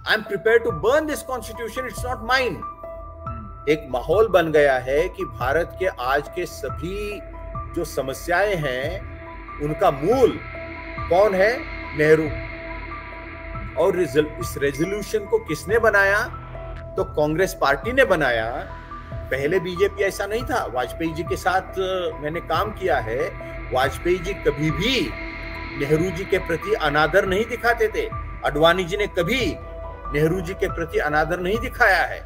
I am prepare to burn this constitution, it's not mine. एक माहौल बन गया है कि भारत के आज के सभी जो समस्याएं हैं उनका मूल कौन है? नेहरू। और इस रेजोल्यूशन को किसने बनाया? तो कांग्रेस पार्टी ने बनाया। पहले बीजेपी ऐसा नहीं था। वाजपेयी जी के साथ मैंने काम किया है। वाजपेयी जी कभी भी नेहरू जी के प्रति अनादर नहीं दिखाते थे। आडवाणी जी ने कभी नेहरू जी के प्रति अनादर नहीं दिखाया है।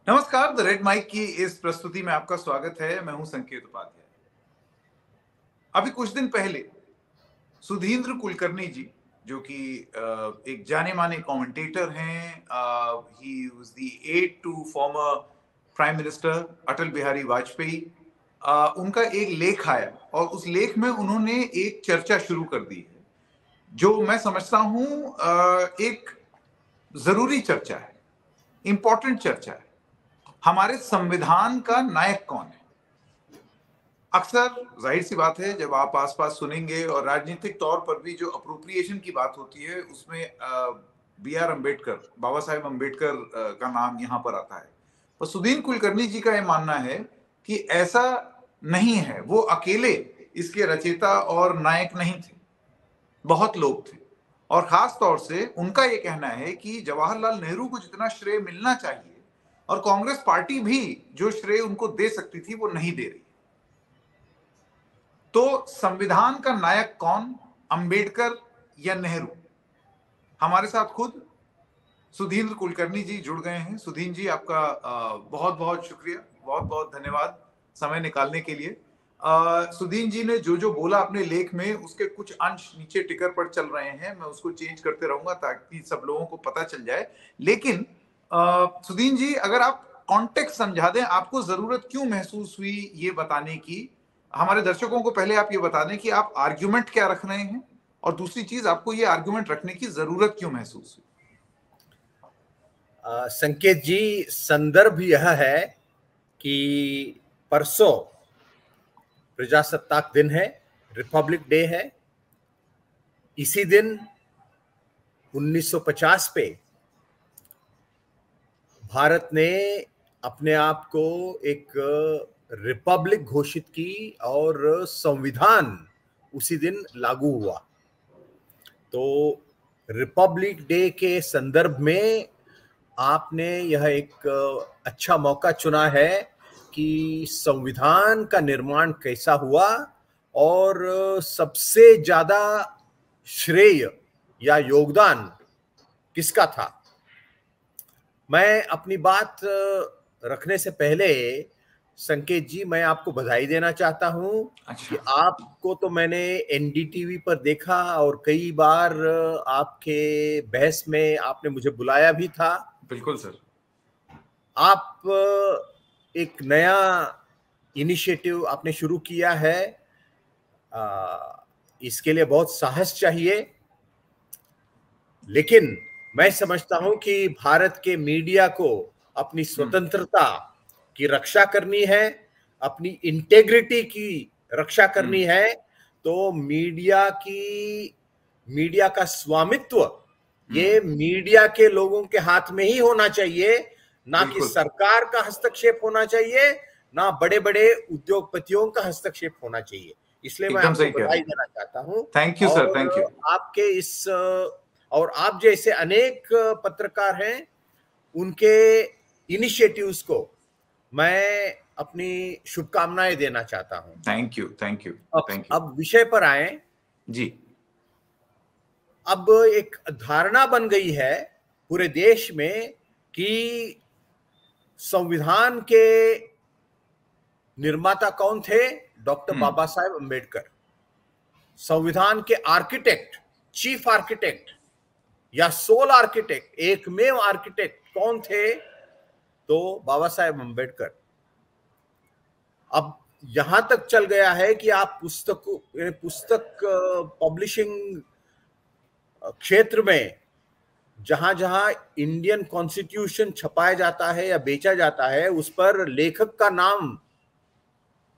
नमस्कार, द रेड माइक की इस प्रस्तुति में आपका स्वागत है। मैं हूं संकेत उपाध्याय। अभी कुछ दिन पहले सुधींद्र कुलकर्णी जी, जो कि एक जाने माने कमेंटेटर हैं, he was the aide to former Prime Minister Atal Bihari Vajpayee, उनका एक लेख आया और उस लेख में उन्होंने एक चर्चा शुरू कर दी है जो मैं समझता हूं एक जरूरी चर्चा है, इंपॉर्टेंट चर्चा है। हमारे संविधान का नायक कौन है? अक्सर जाहिर सी बात है, जब आप आसपास सुनेंगे और राजनीतिक तौर पर भी जो अप्रोप्रिएशन की बात होती है उसमें बी.आर. अम्बेडकर, बाबा साहेब अम्बेडकर का नाम यहां पर आता है। और सुधींद्र कुलकर्णी जी का यह मानना है कि ऐसा नहीं है, वो अकेले इसके रचयिता और नायक नहीं थे, बहुत लोग थे। और खास तौर से उनका यह कहना है कि जवाहरलाल नेहरू को जितना श्रेय मिलना चाहिए और कांग्रेस पार्टी भी जो श्रेय उनको दे सकती थी वो नहीं दे रही। तो संविधान का नायक कौन, अंबेडकर या नेहरू? हमारे साथ खुद सुधींद्र कुलकर्णी जी जुड़ गए हैं। सुधींद्र जी, आपका बहुत बहुत शुक्रिया, बहुत बहुत धन्यवाद समय निकालने के लिए। सुधींद्र जी ने जो जो बोला अपने लेख में, उसके कुछ अंश नीचे टिकर पर चल रहे हैं। मैं उसको चेंज करते रहूंगा ताकि सब लोगों को पता चल जाए। लेकिन सुधींद्र जी, अगर आप कॉन्टेक्स्ट समझा दें, आपको जरूरत क्यों महसूस हुई ये बताने की? हमारे दर्शकों को पहले आप ये बता दें कि आप आर्ग्यूमेंट क्या रख रहे हैं, और दूसरी चीज, आपको ये आर्ग्यूमेंट रखने की जरूरत क्यों महसूस हुई? संकेत जी, संदर्भ यह है कि परसों प्रजासत्ताक दिन है, रिपब्लिक डे है। इसी दिन 1950 पे भारत ने अपने आप को एक रिपब्लिक घोषित की और संविधान उसी दिन लागू हुआ। तो रिपब्लिक डे के संदर्भ में आपने यह एक अच्छा मौका चुना है कि संविधान का निर्माण कैसा हुआ और सबसे ज्यादा श्रेय या योगदान किसका था। मैं अपनी बात रखने से पहले संकेत जी, मैं आपको बधाई देना चाहता हूं। कि आपको तो मैंने एनडीटीवी पर देखा और कई बार आपके बहस में आपने मुझे बुलाया भी था। बिल्कुल सर। आप एक नया इनिशिएटिव आपने शुरू किया है, इसके लिए बहुत साहस चाहिए। लेकिन मैं समझता हूं कि भारत के मीडिया को अपनी स्वतंत्रता की रक्षा करनी है, अपनी इंटेग्रिटी की रक्षा करनी है। तो मीडिया का स्वामित्व ये मीडिया के लोगों के हाथ में ही होना चाहिए, ना कि सरकार का हस्तक्षेप होना चाहिए, ना बड़े बड़े उद्योगपतियों का हस्तक्षेप होना चाहिए। इसलिए मैं आपको बधाई देना चाहता हूं। Thank you sir, thank you. आपके इस और आप जैसे अनेक पत्रकार हैं, उनके इनिशिएटिव्स को मैं अपनी शुभकामनाएं देना चाहता हूं। Thank you, thank you, thank you. अब विषय पर आए जी। अब एक धारणा बन गई है पूरे देश में कि संविधान के निर्माता कौन थे? डॉक्टर बाबा साहेब अम्बेडकर। संविधान के आर्किटेक्ट, चीफ आर्किटेक्ट या सोल आर्किटेक्ट, एकमेव आर्किटेक्ट कौन थे? तो बाबा साहेब अम्बेडकर। अब यहां तक चल गया है कि आप पुस्तक पब्लिशिंग क्षेत्र में जहां जहां इंडियन कॉन्स्टिट्यूशन छपाया जाता है या बेचा जाता है, उस पर लेखक का नाम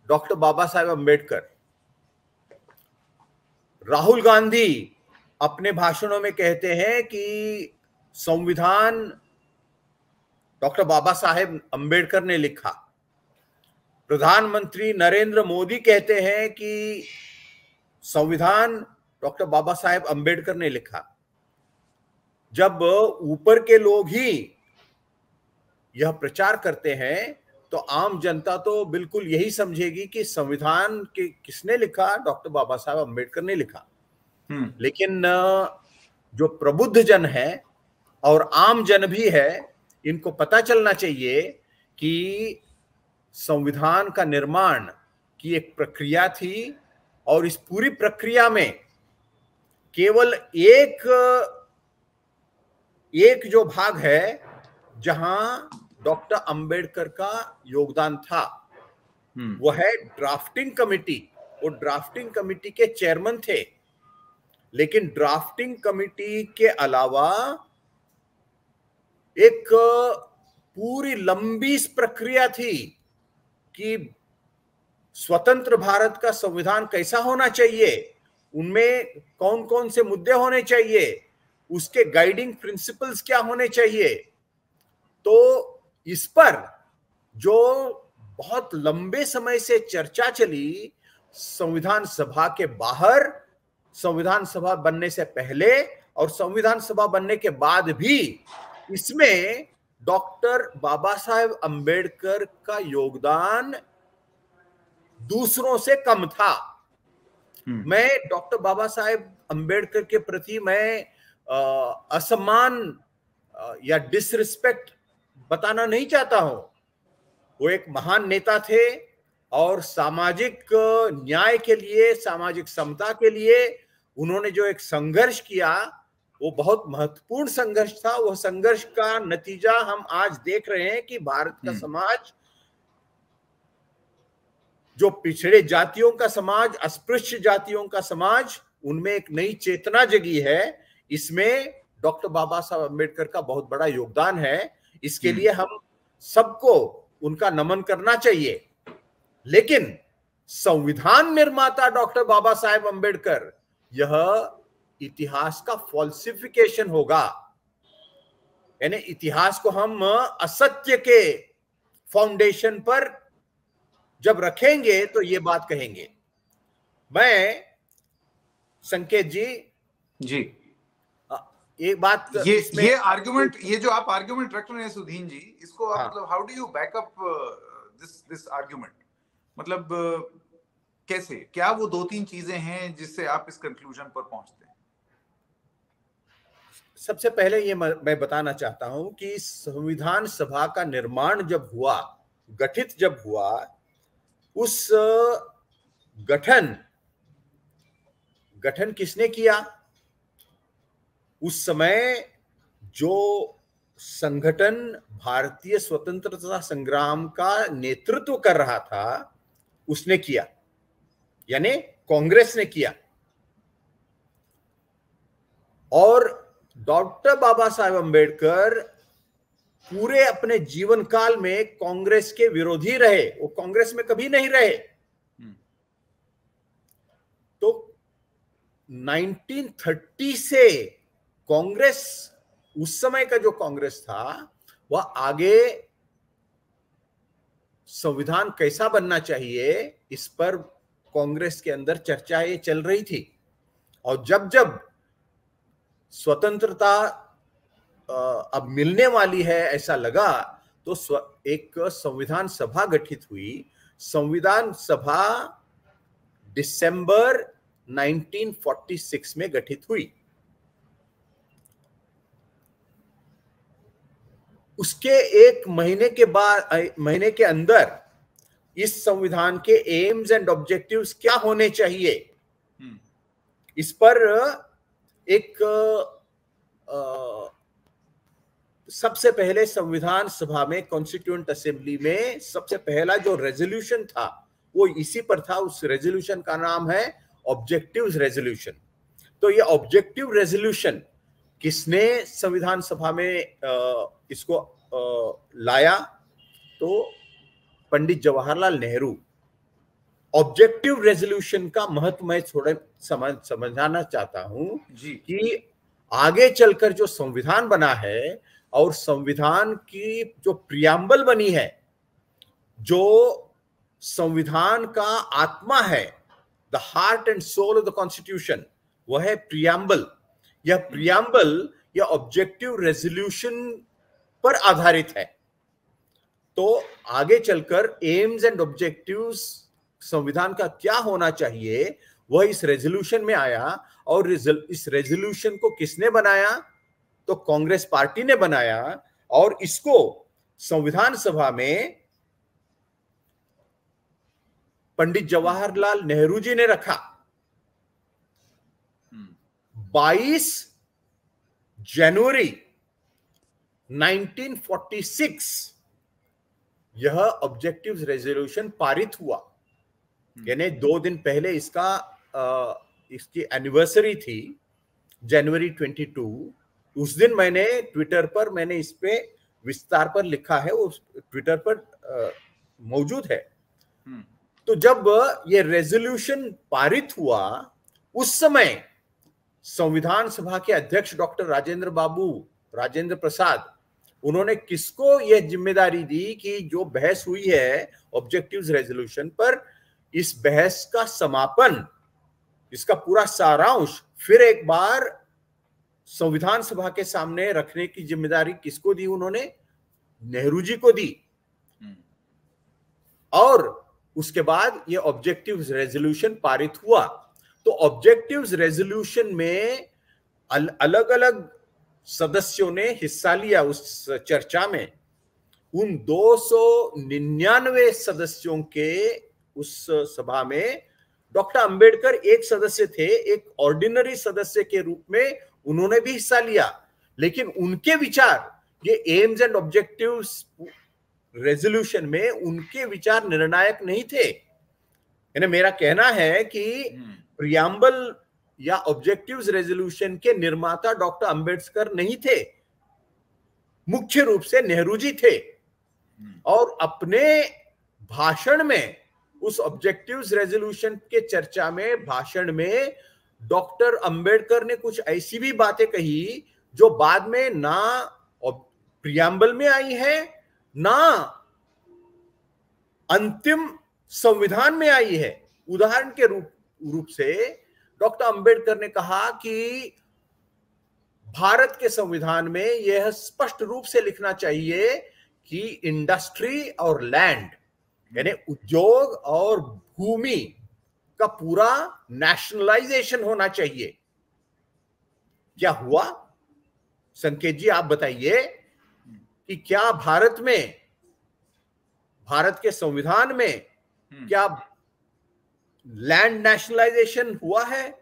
डॉक्टर बाबा साहेब अम्बेडकर। राहुल गांधी अपने भाषणों में कहते हैं कि संविधान डॉक्टर बाबा साहेब अम्बेडकर ने लिखा। प्रधानमंत्री नरेंद्र मोदी कहते हैं कि संविधान डॉक्टर बाबा साहेब अम्बेडकर ने लिखा। जब ऊपर के लोग ही यह प्रचार करते हैं तो आम जनता तो बिल्कुल यही समझेगी कि संविधान के किसने लिखा, डॉक्टर बाबा साहेब अम्बेडकर ने लिखा। लेकिन जो प्रबुद्ध जन है और आम जन भी है, इनको पता चलना चाहिए कि संविधान का निर्माण की एक प्रक्रिया थी और इस पूरी प्रक्रिया में केवल एक जो भाग है जहां डॉक्टर अंबेडकर का योगदान था, वो है ड्राफ्टिंग कमेटी। वो ड्राफ्टिंग कमेटी के चेयरमैन थे। लेकिन ड्राफ्टिंग कमेटी के अलावा एक पूरी लंबी प्रक्रिया थी कि स्वतंत्र भारत का संविधान कैसा होना चाहिए, उनमें कौन कौन से मुद्दे होने चाहिए, उसके गाइडिंग प्रिंसिपल्स क्या होने चाहिए। तो इस पर जो बहुत लंबे समय से चर्चा चली, संविधान सभा के बाहर, संविधान सभा बनने से पहले और संविधान सभा बनने के बाद भी, इसमें डॉक्टर बाबा साहेब अम्बेडकर का योगदान दूसरों से कम था। मैं डॉक्टर बाबा साहेब अम्बेडकर के प्रति मैं असम्मान या डिसरिस्पेक्ट बताना नहीं चाहता हूं। वो एक महान नेता थे और सामाजिक न्याय के लिए, सामाजिक समता के लिए उन्होंने जो एक संघर्ष किया, वो बहुत महत्वपूर्ण संघर्ष था। वह संघर्ष का नतीजा हम आज देख रहे हैं कि भारत का समाज, जो पिछड़े जातियों का समाज, अस्पृश्य जातियों का समाज, उनमें एक नई चेतना जगी है। इसमें डॉक्टर बाबा साहब अम्बेडकर का बहुत बड़ा योगदान है। इसके लिए हम सबको उनका नमन करना चाहिए। लेकिन संविधान निर्माता डॉक्टर बाबा साहेब अम्बेडकर, यह इतिहास का फॉल्सिफिकेशन होगा। यानी इतिहास को हम असत्य के फाउंडेशन पर जब रखेंगे तो ये बात कहेंगे। मैं संकेत जी एक बात, ये आर्गुमेंट, ये जो आप आर्गुमेंट रख रहे हैं सुधीन जी, इसको आप मतलब how do you backup this argument? मतलब कैसे, क्या वो दो तीन चीजें हैं जिससे आप इस कंक्लूजन पर पहुंचते हैं? सबसे पहले ये मैं बताना चाहता हूं कि संविधान सभा का निर्माण जब हुआ, गठित जब हुआ, उस गठन किसने किया? उस समय जो संगठन भारतीय स्वतंत्रता संग्राम का नेतृत्व कर रहा था, उसने किया, यानी कांग्रेस ने किया। और डॉक्टर बाबा साहेब अम्बेडकर पूरे अपने जीवन काल में कांग्रेस के विरोधी रहे। वो कांग्रेस में कभी नहीं रहे। तो 1930 से कांग्रेस, उस समय का जो कांग्रेस था, वह आगे संविधान कैसा बनना चाहिए, इस पर कांग्रेस के अंदर चर्चाएं चल रही थी। और जब जब स्वतंत्रता अब मिलने वाली है ऐसा लगा, तो एक संविधान सभा गठित हुई। संविधान सभा दिसंबर 1946 में गठित हुई। उसके एक महीने के अंदर इस संविधान के एम्स एंड ऑब्जेक्टिव्स क्या होने चाहिए, इस पर एक सबसे पहले संविधान सभा में, कॉन्स्टिट्यूएंट असेंबली में सबसे पहला जो रेजोल्यूशन था वो इसी पर था। उस रेजोल्यूशन का नाम है ऑब्जेक्टिव्स रेजोल्यूशन। तो ये ऑब्जेक्टिव रेजोल्यूशन किसने संविधान सभा में इसको लाया? तो पंडित जवाहरलाल नेहरू। ऑब्जेक्टिव रेजोल्यूशन का महत्व मैं थोड़ा समझाना चाहता हूं कि आगे चलकर जो संविधान बना है और संविधान की जो प्रियम्बल बनी है, जो संविधान का आत्मा है, the heart and soul of the constitution, वह है प्रियम्बल। यह प्रियम्बल या ऑब्जेक्टिव रेजोल्यूशन पर आधारित है। तो आगे चलकर एम्स एंड ऑब्जेक्टिव्स संविधान का क्या होना चाहिए वह इस रेजोल्यूशन में आया। और इस रेजोल्यूशन को किसने बनाया? तो कांग्रेस पार्टी ने बनाया और इसको संविधान सभा में पंडित जवाहरलाल नेहरू जी ने रखा। 22 जनवरी 1946 यह ऑब्जेक्टिव रेजोल्यूशन पारित हुआ। यानी 2 दिन पहले इसकी एनिवर्सरी थी, जनवरी 22। उस दिन मैंने ट्विटर पर इस पे विस्तार पर लिखा है, वो ट्विटर पर मौजूद है। तो जब ये रेजोल्यूशन पारित हुआ, उस समय संविधान सभा के अध्यक्ष डॉक्टर राजेंद्र प्रसाद, उन्होंने किसको यह जिम्मेदारी दी कि जो बहस हुई है ऑब्जेक्टिव्स रेजोल्यूशन पर, इस बहस का समापन, इसका पूरा सारांश फिर एक बार संविधान सभा के सामने रखने की जिम्मेदारी किसको दी? उन्होंने नेहरू जी को दी। और उसके बाद ये ऑब्जेक्टिव्स रेजोल्यूशन पारित हुआ। तो ऑब्जेक्टिव्स रेजोल्यूशन में अलग अलग सदस्यों ने हिस्सा लिया उस चर्चा में। उन 299 सदस्यों के उस सभा में डॉक्टर अंबेडकर एक सदस्य थे, एक ऑर्डिनरी सदस्य के रूप में उन्होंने भी हिस्सा लिया। लेकिन उनके विचार, ये एम्स एंड ऑब्जेक्टिव्स रेजोल्यूशन में उनके विचार निर्णायक नहीं थे। यानी मेरा कहना है कि प्रियम्बल या ऑब्जेक्टिव्स रेजोल्यूशन के निर्माता डॉक्टर अंबेडकर नहीं थे, मुख्य रूप से नेहरू जी थे। और अपने भाषण में, उस ऑब्जेक्टिव्स रेजोल्यूशन के चर्चा में, भाषण में डॉक्टर अंबेडकर ने कुछ ऐसी भी बातें कही जो बाद में ना प्रियम्बल में आई है, ना अंतिम संविधान में आई है। उदाहरण के रूप से डॉक्टर अंबेडकर ने कहा कि भारत के संविधान में यह स्पष्ट रूप से लिखना चाहिए कि इंडस्ट्री और लैंड, यानी उद्योग और भूमि का पूरा नेशनलाइजेशन होना चाहिए। क्या हुआ? संकेत जी आप बताइए कि क्या भारत के संविधान में क्या लैंड नेशनलाइजेशन हुआ है?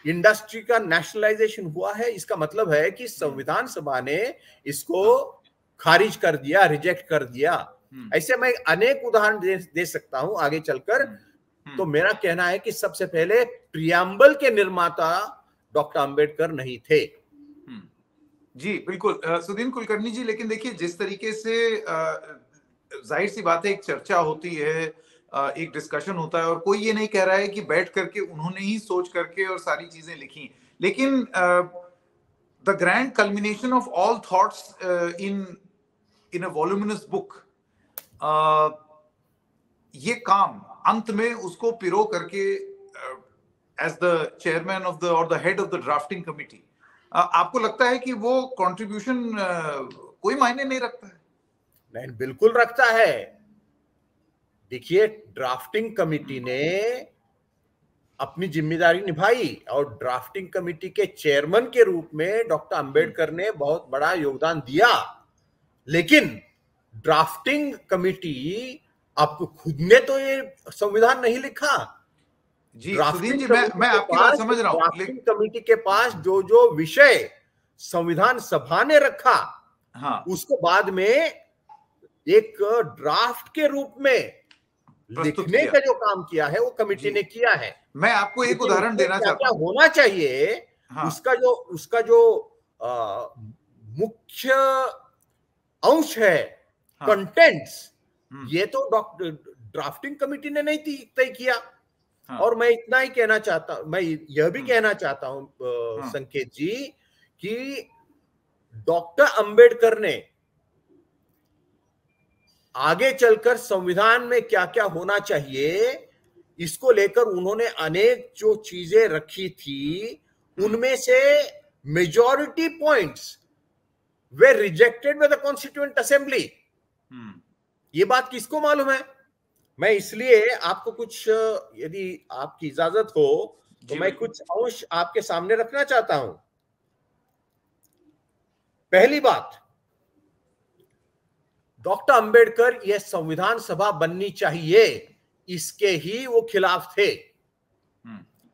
इंडस्ट्री का नेशनलाइजेशन हुआ है? इसका मतलब है कि संविधान सभा ने इसको खारिज कर दिया, रिजेक्ट कर दिया। ऐसे मैं अनेक उदाहरण दे सकता हूं आगे चलकर। तो मेरा कहना है कि सबसे पहले प्रियम्बल के निर्माता डॉक्टर अंबेडकर नहीं थे। जी बिल्कुल सुधीन कुलकर्णी जी, लेकिन देखिए जिस तरीके से जाहिर सी बात है, एक चर्चा होती है, एक डिस्कशन होता है, और कोई ये नहीं कह रहा है कि बैठ करके उन्होंने ही सोच करके और सारी चीजें लिखी। लेकिन the grand culmination of all thoughts in a voluminous book, ये काम अंत में उसको पिरो करके as the chairman of the और the head of the drafting committee, आपको लगता है कि वो कंट्रीब्यूशन कोई मायने नहीं रखता है? नहीं, बिल्कुल रखता है। देखिए, ड्राफ्टिंग कमिटी ने अपनी जिम्मेदारी निभाई और ड्राफ्टिंग कमेटी के चेयरमैन के रूप में डॉक्टर अंबेडकर ने बहुत बड़ा योगदान दिया। लेकिन ड्राफ्टिंग कमेटी अब खुद ने तो ये संविधान नहीं लिखा। जी सुधीर जी, मैं आपकी बात समझ रहा हूं। ड्राफ्टिंग कमेटी के पास जो जो विषय संविधान सभा ने रखा, हाँ, उसको बाद में एक ड्राफ्ट के रूप में लिखने का जो काम किया है वो कमेटी ने किया है। मैं आपको एक उदाहरण देना चाहता हूं। होना चाहिए, हाँ, उसका जो मुख्य अंश है, हाँ, कंटेंट्स, ये तो ड्राफ्टिंग कमेटी ने नहीं तय किया। हाँ। और मैं इतना ही कहना चाहता हूं, मैं यह भी कहना चाहता हूं संकेत जी कि डॉक्टर अंबेडकर ने आगे चलकर संविधान में क्या क्या होना चाहिए इसको लेकर उन्होंने अनेक जो चीजें रखी थी, उनमें से majority points way rejected by the constituent assembly. ये बात किसको मालूम है? मैं इसलिए आपको कुछ, यदि आपकी इजाजत हो तो मैं कुछ अंश आपके सामने रखना चाहता हूं। पहली बात, डॉक्टर अंबेडकर यह संविधान सभा बननी चाहिए इसके ही वो खिलाफ थे।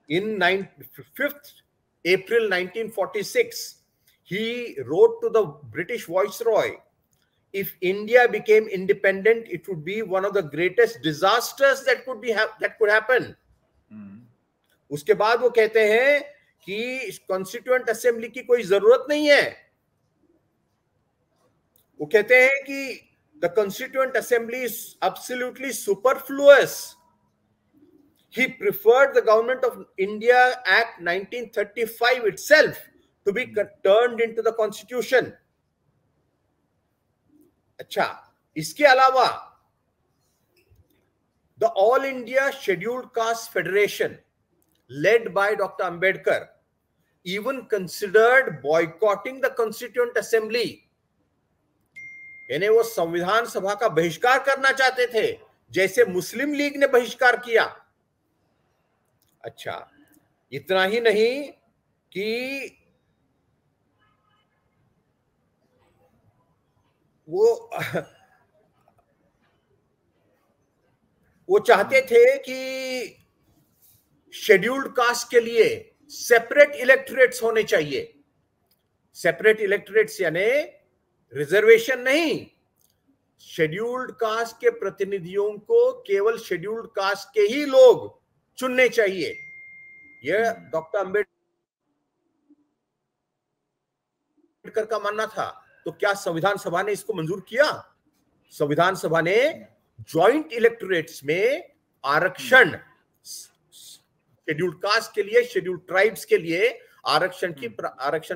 इन 5th April 1946 he wrote to the British Viceroy, if India became independent it would be one of the greatest disasters that could happen. उसके बाद वो कहते हैं कि कॉन्स्टिट्यूएंट असेंबली की कोई जरूरत नहीं है। वो कहते हैं कि the Constituent Assembly is absolutely superfluous. He preferred the Government of India Act 1935 itself to be turned into the Constitution. अच्छा, इसके अलावा the All India Scheduled Caste Federation led by Dr. Ambedkar even considered boycotting the Constituent Assembly. यानी वो संविधान सभा का बहिष्कार करना चाहते थे, जैसे मुस्लिम लीग ने बहिष्कार किया। अच्छा, इतना ही नहीं कि वो चाहते थे कि शेड्यूल्ड कास्ट के लिए सेपरेट इलेक्टोरेट्स होने चाहिए। सेपरेट इलेक्टोरेट्स यानी रिजर्वेशन नहीं, शेड्यूल्ड कास्ट के प्रतिनिधियों को केवल शेड्यूल्ड कास्ट के ही लोग चुनने चाहिए। यह डॉक्टर अंबेडकर का मानना था। तो क्या संविधान सभा ने इसको मंजूर किया? संविधान सभा ने जॉइंट इलेक्टोरेट्स में आरक्षण, शेड्यूल्ड कास्ट के लिए, शेड्यूल्ड ट्राइब्स के लिए आरक्षण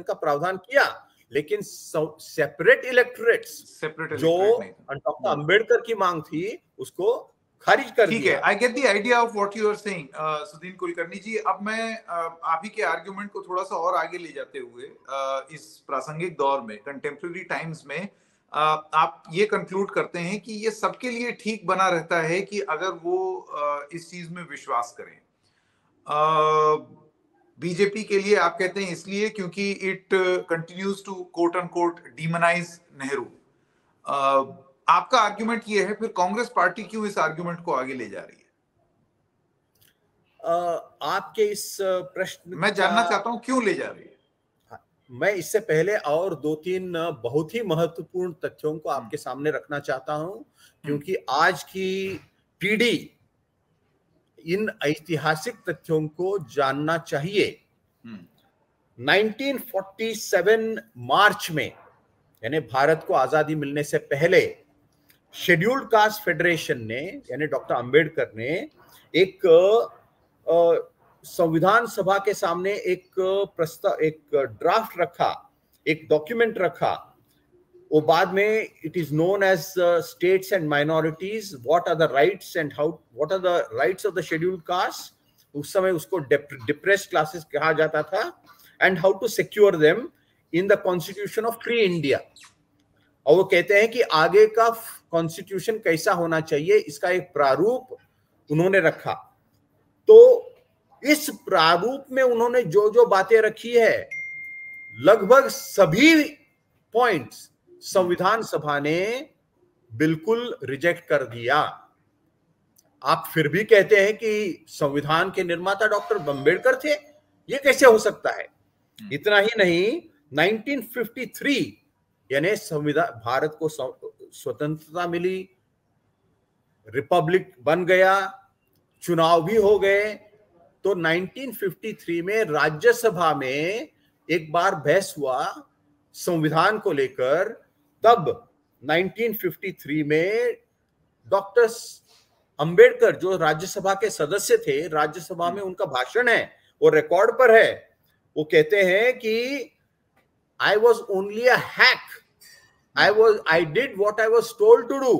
का प्रावधान किया, लेकिन सेपरेट इलेक्टोरेट्स जो डॉक्टर अंबेडकर की मांग थी उसको खारिज कर दिया। ठीक है, I get the idea of what you are saying Sudheen Kulkarni ji. अब मैं आप ही के आर्गुमेंट को थोड़ा सा और आगे ले जाते हुए इस प्रासंगिक दौर में, कंटेम्पररी टाइम्स में, आप ये कंक्लूड करते हैं कि ये सबके लिए ठीक बना रहता है कि अगर वो इस चीज में विश्वास करें। बीजेपी के लिए आप कहते हैं इसलिए क्योंकि it continues to quote unquote demonise Nehru. आपका आर्गुमेंट ये है, फिर कांग्रेस पार्टी क्यों इस आर्गुमेंट को आगे ले जा रही है? आपके इस प्रश्न मैं जानना चाहता हूं क्यों ले जा रही है। मैं इससे पहले और 2-3 बहुत ही महत्वपूर्ण तथ्यों को आपके सामने रखना चाहता हूं, क्योंकि आज की पीढ़ी इन ऐतिहासिक तथ्यों को जानना चाहिए। 1947 मार्च में, यानी भारत को आजादी मिलने से पहले, शेड्यूल्ड कास्ट फेडरेशन ने, यानी डॉक्टर अंबेडकर ने एक संविधान सभा के सामने एक प्रस्ताव, एक ड्राफ्ट रखा, एक डॉक्यूमेंट रखा। वो बाद में it is known as states and minorities, what are the rights and how, what are the rights of the scheduled caste. उस समय उसको डिप्रेस्ड क्लासेस कहा जाता था, and how to secure them in the constitution of free India. और वो कहते हैं कि आगे का कॉन्स्टिट्यूशन कैसा होना चाहिए, इसका एक प्रारूप उन्होंने रखा। तो इस प्रारूप में उन्होंने जो जो बातें रखी है, लगभग सभी पॉइंट्स संविधान सभा ने बिल्कुल रिजेक्ट कर दिया। आप फिर भी कहते हैं कि संविधान के निर्माता डॉक्टर अंबेडकर थे, ये कैसे हो सकता है? इतना ही नहीं, 1953 यानी संविधान, भारत को स्वतंत्रता मिली, रिपब्लिक बन गया, चुनाव भी हो गए। तो 1953 में राज्यसभा में एक बार बहस हुआ संविधान को लेकर। तब 1953 में डॉक्टर अंबेडकर जो राज्यसभा के सदस्य थे, राज्यसभा में उनका भाषण है, वो रिकॉर्ड पर है। वो कहते हैं कि I was only a hack, I did what I was told to do,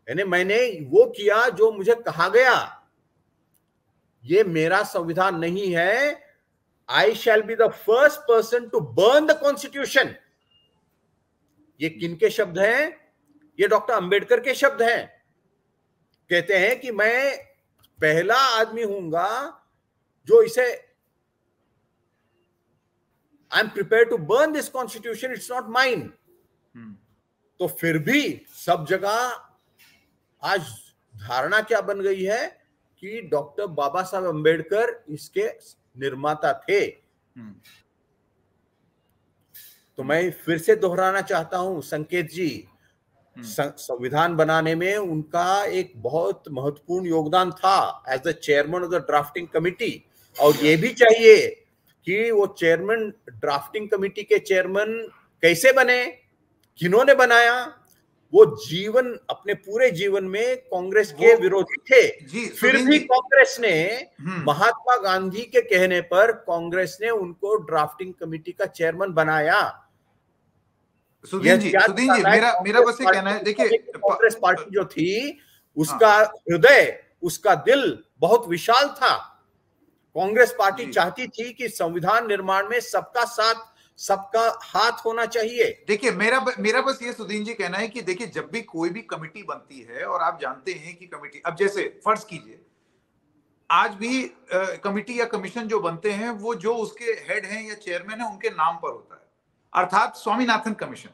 यानी मैंने वो किया जो मुझे कहा गया, ये मेरा संविधान नहीं है। I shall be the first person to burn the constitution. ये किनके शब्द हैं? ये डॉक्टर अंबेडकर के शब्द हैं। कहते हैं कि मैं पहला आदमी हूंगा जो इसे, I am prepare to burn this constitution, it's not mine. तो फिर भी सब जगह आज धारणा क्या बन गई है कि डॉक्टर बाबा साहब अंबेडकर इसके निर्माता थे। तो मैं फिर से दोहराना चाहता हूं संकेत जी, संविधान बनाने में उनका एक बहुत महत्वपूर्ण योगदान था as the chairman of the drafting committee. और ये भी चाहिए कि वो चेयरमैन, ड्राफ्टिंग कमिटी के चेयरमैन कैसे बने, किन्होंने बनाया? वो जीवन, अपने पूरे जीवन में कांग्रेस के विरोधी थे, फिर भी कांग्रेस ने, महात्मा गांधी के कहने पर कांग्रेस ने उनको ड्राफ्टिंग कमिटी का चेयरमैन बनाया। सुदीन जी, मेरा बस ये कहना है, देखिए कांग्रेस पार्टी जो थी उसका हृदय, उसका दिल बहुत विशाल था। कांग्रेस पार्टी चाहती थी कि संविधान निर्माण में सबका साथ, सबका हाथ होना चाहिए। देखिए मेरा बस ये सुदीन जी कहना है कि देखिए, जब भी कोई भी कमेटी बनती है, और आप जानते हैं कि कमेटी, अब जैसे फर्ज कीजिए आज भी कमेटी या कमीशन जो बनते हैं वो जो उसके हेड हैं या चेयरमैन है उनके नाम पर होता है, अर्थात स्वामीनाथन कमीशन।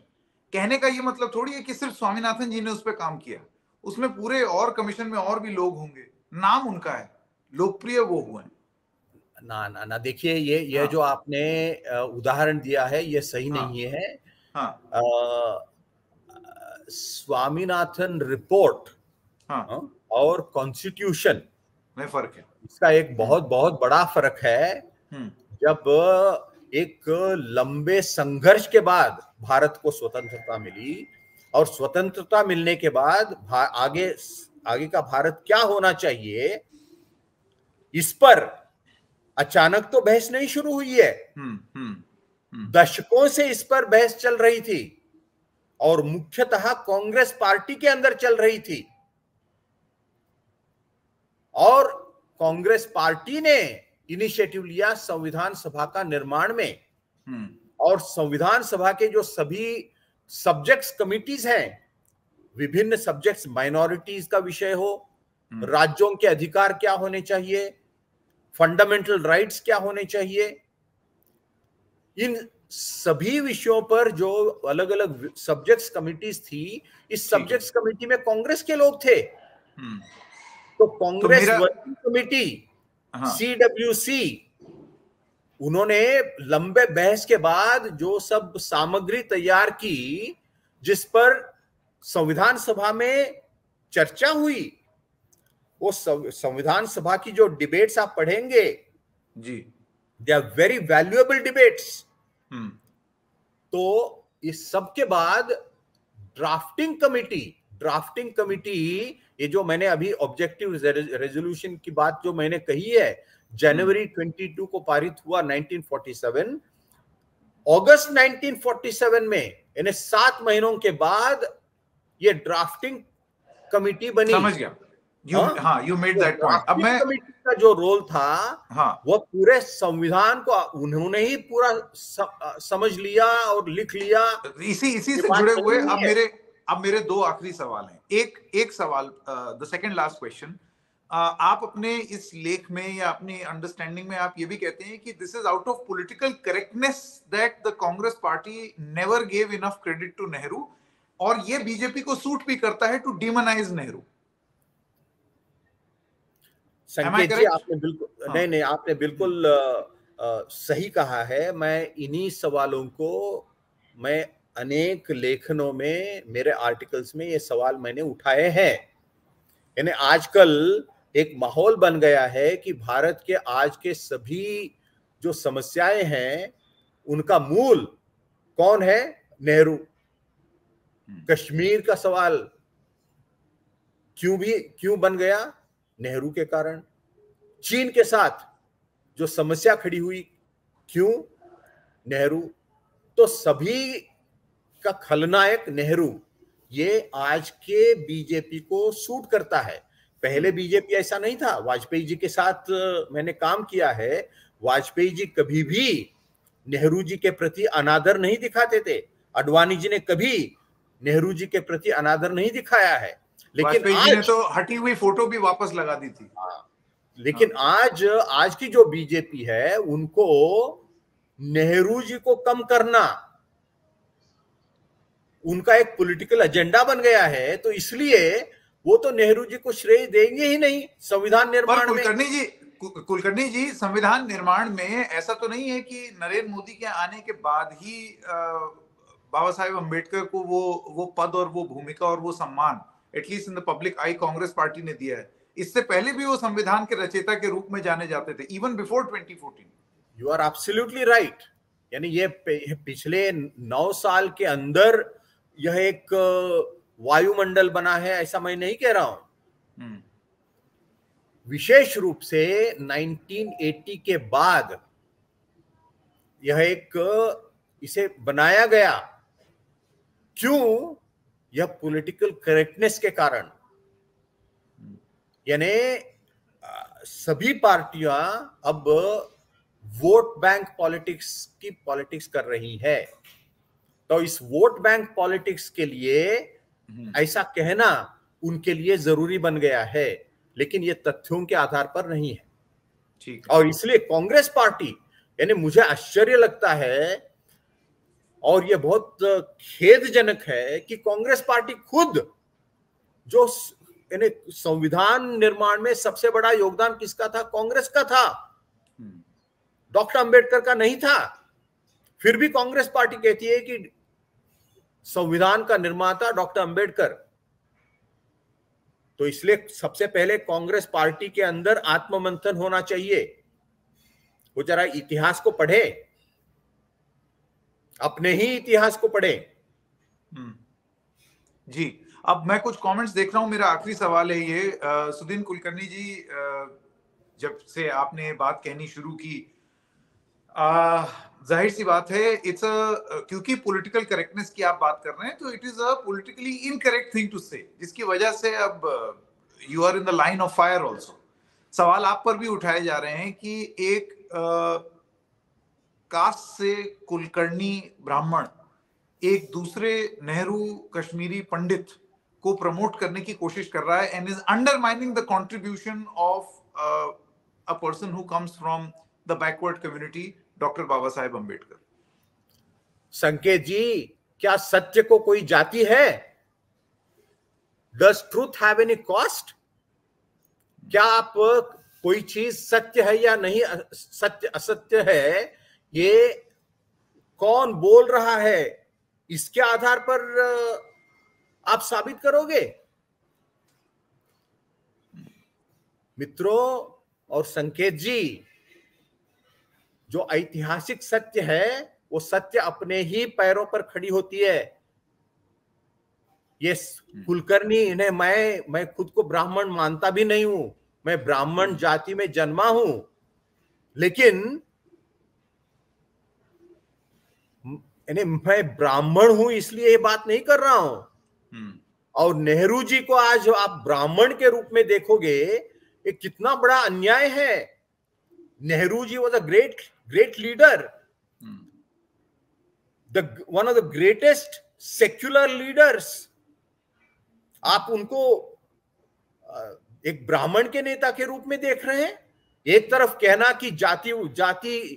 कहने का ये मतलब थोड़ी है कि सिर्फ स्वामीनाथन जी ने उस पर काम किया, उसमें पूरे और कमीशन में और भी लोग होंगे, नाम उनका है, लोकप्रिय वो हुए। ना ना ना, देखिए ये जो आपने उदाहरण दिया है ये सही नहीं है। स्वामीनाथन रिपोर्ट और कॉन्स्टिट्यूशन में फर्क है, इसका एक बहुत बहुत बड़ा फर्क है। जब एक लंबे संघर्ष के बाद भारत को स्वतंत्रता मिली, और स्वतंत्रता मिलने के बाद आगे का भारत क्या होना चाहिए, इस पर अचानक तो बहस नहीं शुरू हुई है। दशकों से इस पर बहस चल रही थी, और मुख्यतः कांग्रेस पार्टी के अंदर चल रही थी। और कांग्रेस पार्टी ने इनिशिएटिव लिया संविधान सभा का निर्माण में, और संविधान सभा के जो सभी सब्जेक्ट्स कमिटीज हैं, विभिन्न सब्जेक्ट्स, माइनॉरिटीज का विषय हो, राज्यों के अधिकार क्या होने चाहिए, फंडामेंटल राइट्स क्या होने चाहिए, इन सभी विषयों पर जो अलग अलग सब्जेक्ट्स कमिटीज थी, इस सब्जेक्ट्स कमिटी में कांग्रेस के लोग थे। तो कांग्रेस वर्किंग कमिटी CWC, उन्होंने लंबे बहस के बाद जो सब सामग्री तैयार की, जिस पर संविधान सभा में चर्चा हुई, वो संविधान सभा की जो डिबेट्स आप पढ़ेंगे जी, they are very valuable debates. तो इस सब के बाद ड्राफ्टिंग कमिटी, ये जो मैंने अभी ऑब्जेक्टिव रेजोल्यूशन की बात जो मैंने कही है, जनवरी 22 को पारित हुआ 1947। अगस्त 1947 में, यानी 7 महीनों के बाद ये ड्राफ्टिंग कमिटी बनी। समझ गया, you made that point। अब मैं, कमिटी का जो रोल था, वो पूरे संविधान को उन्होंने ही पूरा समझ लिया और लिख लिया। इसी से जुड़े हुए अब मेरे 2 आखिरी सवाल हैं। एक सवाल, द सेकंड लास्ट क्वेश्चन, आप अपने इस लेख में या अपनी अंडरस्टैंडिंग में आप ये भी कहते हैं कि this is out of political correctness that the Congress party never gave enough credit to Nehru, और ये बीजेपी को सूट भी करता है टू डिमोनाइज नेहरू। संकेत जी, आपने बिल्कुल नहीं, आपने बिल्कुल सही कहा है। मैं इन्हीं सवालों को, मैं अनेक लेखनों में, मेरे आर्टिकल्स में ये सवाल मैंने उठाए हैं। यानी आजकल एक माहौल बन गया है कि भारत के आज के सभी जो समस्याएं हैं उनका मूल कौन है? नेहरू। कश्मीर का सवाल, क्यों बन गया? नेहरू के कारण। चीन के साथ जो समस्या खड़ी हुई, क्यों? नेहरू। तो सभी का खलनायक नेहरू, ये आज के बीजेपी को सूट करता है। पहले बीजेपी ऐसा नहीं था। वाजपेयी जी के साथ मैंने काम किया है। वाजपेयी जी कभी भी नेहरू जी के प्रति अनादर नहीं दिखाते थे। अडवाणी जी ने कभी नेहरू जी के प्रति अनादर नहीं दिखाया है। लेकिन वाजपेयी जी ने तो हटी हुई फोटो भी वापस लगा दी थी। लेकिन आज की जो बीजेपी है, उनको नेहरू जी को कम करना उनका एक पॉलिटिकल एजेंडा बन गया है। तो इसलिए वो तो नेहरू जी को श्रेय देंगे ही नहीं संविधान निर्माण में। कुलकर्णी जी, संविधान निर्माण में ऐसा तो नहीं है कि नरेंद्र मोदी के आने के बाद ही बाबा साहेब अम्बेडकर को वो पद और वो भूमिका और वो सम्मान at least in the public I Congress party ने दिया है। इससे पहले भी वो संविधान के रचयिता के रूप में जाने जाते थे, even before 2014। You are absolutely right. यानी ये पिछले 9 साल के अंदर यह एक वायुमंडल बना है, ऐसा मैं नहीं कह रहा हूं। विशेष रूप से 1980 के बाद यह इसे बनाया गया। क्यों? यह पॉलिटिकल करेक्टनेस के कारण। यानी सभी पार्टियां अब वोट बैंक पॉलिटिक्स कर रही है। तो इस वोट बैंक पॉलिटिक्स के लिए ऐसा कहना उनके लिए जरूरी बन गया है, लेकिन ये तथ्यों के आधार पर नहीं है। ठीक। और इसलिए कांग्रेस पार्टी, यानी मुझे आश्चर्य लगता है और यह बहुत खेदजनक है कि कांग्रेस पार्टी खुद, जो यानी संविधान निर्माण में सबसे बड़ा योगदान किसका था? कांग्रेस का था, डॉक्टर अंबेडकर का नहीं था। फिर भी कांग्रेस पार्टी कहती है कि संविधान का निर्माता डॉक्टर अंबेडकर। तो इसलिए सबसे पहले कांग्रेस पार्टी के अंदर आत्ममंथन होना चाहिए। वो जरा इतिहास को पढ़े, अपने ही इतिहास को पढ़े। जी, अब मैं कुछ कमेंट्स देख रहा हूं। मेरा आखिरी सवाल है ये, सुदीन कुलकर्णी जी, जब से आपने बात कहनी शुरू की, जाहिर सी बात है क्योंकि पॉलिटिकल करेक्टनेस की आप बात कर रहे हैं, तो it is a politically incorrect thing to say, जिसकी वजह से अब you are in the line of fire also. सवाल आप पर भी उठाए जा रहे हैं कि एक कास्ट से कुलकर्णी ब्राह्मण एक दूसरे नेहरू कश्मीरी पंडित को प्रमोट करने की कोशिश कर रहा है and is undermining the contribution of a person who comes from the backward community, doctor Baba Saheb Ambedkar. Sanket ji, क्या सत्य को कोई जाति है? Does truth have any cost? क्या आप कोई चीज सत्य है या नहीं, सत्य असत्य है, ये कौन बोल रहा है, इसके आधार पर आप साबित करोगे? मित्रों और संकेत जी, जो ऐतिहासिक सत्य है वो सत्य अपने ही पैरों पर खड़ी होती है। ये कुलकर्णी, इन्हें मैं खुद को ब्राह्मण मानता भी नहीं हूं, मैं ब्राह्मण जाति में जन्मा हूं, लेकिन मैं ब्राह्मण हूं इसलिए ये बात नहीं कर रहा हूं। और नेहरू जी को आज आप ब्राह्मण के रूप में देखोगे, ये कितना बड़ा अन्याय है। Nehru ji was a great leader, one of the greatest secular leaders. आप उनको एक ब्राह्मण के नेता के रूप में देख रहे हैं। एक तरफ कहना कि जाति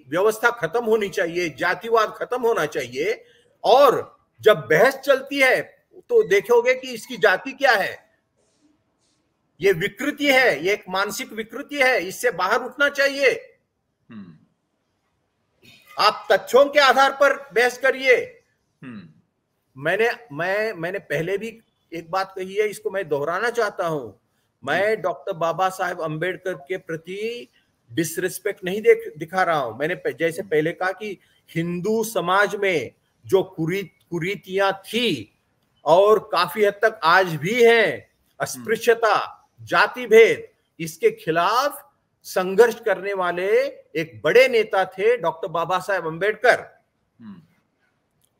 व्यवस्था खत्म होनी चाहिए, जातिवाद खत्म होना चाहिए, और जब बहस चलती है तो देखोगे कि इसकी जाति क्या है। ये विकृति है, ये एक मानसिक विकृति है, इससे बाहर उठना चाहिए। आप तथ्यों के आधार पर बहस करिए। मैंने पहले भी एक बात कही है, इसको मैं दोहराना चाहता हूं। मैं डॉक्टर बाबा साहेब अम्बेडकर के प्रति डिसरिस्पेक्ट नहीं दिखा रहा हूं। मैंने जैसे पहले कहा कि हिंदू समाज में जो कुरीतियां थी और काफी हद तक आज भी हैं, अस्पृश्यता, जाति भेद, इसके खिलाफ संघर्ष करने वाले एक बड़े नेता थे डॉक्टर बाबा साहेब अम्बेडकर।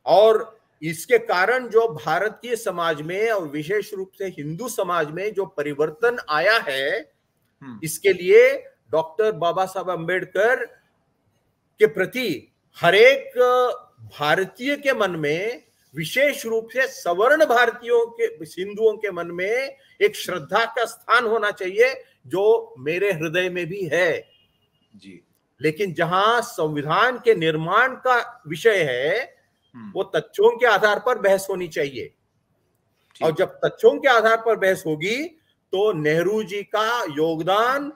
और इसके कारण जो भारतीय समाज में और विशेष रूप से हिंदू समाज में जो परिवर्तन आया है, इसके लिए डॉक्टर बाबा साहब अम्बेडकर के प्रति हर एक भारतीय के मन में, विशेष रूप से सवर्ण भारतीयों के, हिंदुओं के मन में एक श्रद्धा का स्थान होना चाहिए, जो मेरे हृदय में भी है जी। लेकिन जहां संविधान के निर्माण का विषय है, वो तथ्यों के आधार पर बहस होनी चाहिए। और जब तथ्यों के आधार पर बहस होगी तो नेहरू जी का योगदान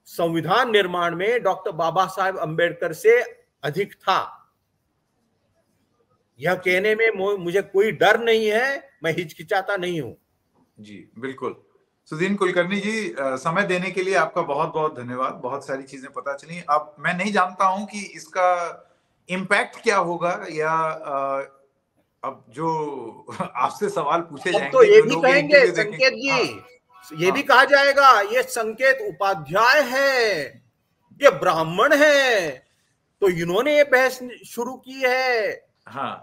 संविधान निर्माण में डॉक्टर बाबा साहेब अम्बेडकर से अधिक था। यह कहने में मुझे कोई डर नहीं है, मैं हिचकिचाता नहीं हूं। जी बिल्कुल। सुधीन कुलकर्णी जी, समय देने के लिए आपका बहुत बहुत धन्यवाद। बहुत सारी चीजें पता चली। अब मैं नहीं जानता हूं कि इसका इम्पैक्ट क्या होगा, या अब जो आपसे सवाल पूछे जाएंगे, तो ये जो भी लोग कहेंगे संकेत जी, ये भी कहा जाएगा ये संकेत उपाध्याय है, ये ब्राह्मण है, तो इन्होंने ये बहस शुरू की है। हाँ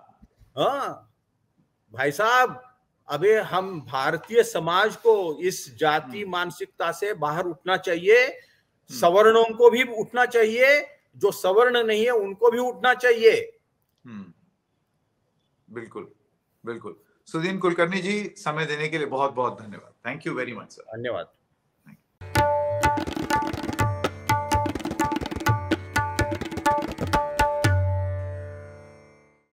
भाई साहब, अबे हम भारतीय समाज को इस जाति मानसिकता से बाहर उठना चाहिए। सवर्णों को भी उठना चाहिए, जो सवर्ण नहीं है उनको भी उठना चाहिए। बिल्कुल बिल्कुल। सुधीन कुलकर्णी जी, समय देने के लिए बहुत बहुत धन्यवाद। Thank you very much sir. धन्यवाद।